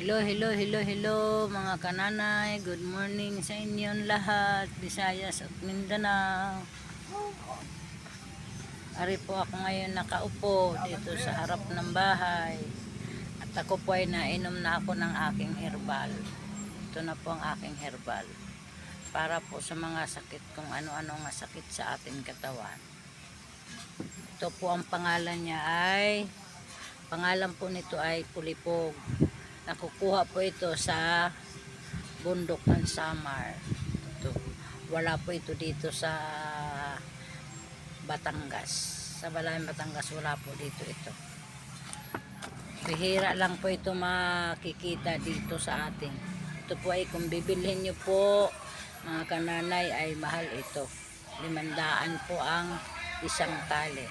Hello, hello, hello, hello mga kananay. Good morning sa inyong lahat, Visayas at Mindanao. Ari po ako ngayon nakaupo dito sa harap ng bahay. At ako po ay nainom na ako ng aking herbal. Ito na po ang aking herbal. Para po sa mga sakit, kung ano-ano nga sakit sa ating katawan. Ito po ang pangalan niya pangalan po nito ay pulipog. Nakukuha po ito sa bundok ng Samar. Ito. Wala po ito dito sa Batangas. Sa Balayan, Batangas wala po dito ito. Bihira lang po ito makikita dito sa atin. Ito po ay kung bibilhin nyo po mga kananay ay mahal ito. 500 po ang isang tali.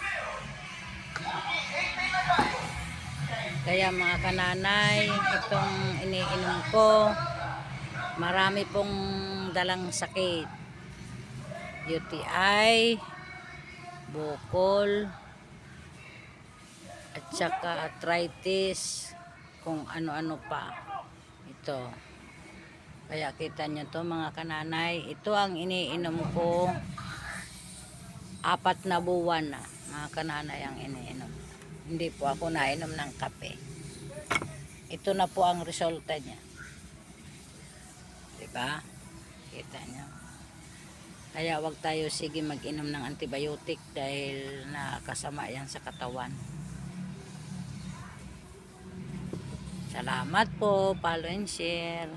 Kaya mga kananay, itong iniinom ko, marami pong dalang sakit. UTI, bukol, at saka arthritis, kung ano-ano pa. Ito. Kaya kita nyo to mga kananay. Ito ang iniinom ko 4 na buwan na. Mga kananay ang iniinom. Hindi po ako nainom ng kape. Ito na po ang resulta niya. Diba? Kita nyo. Kaya wag tayo sige mag-inom ng antibiotic dahil nakasama yan sa katawan. Salamat po. Follow and share.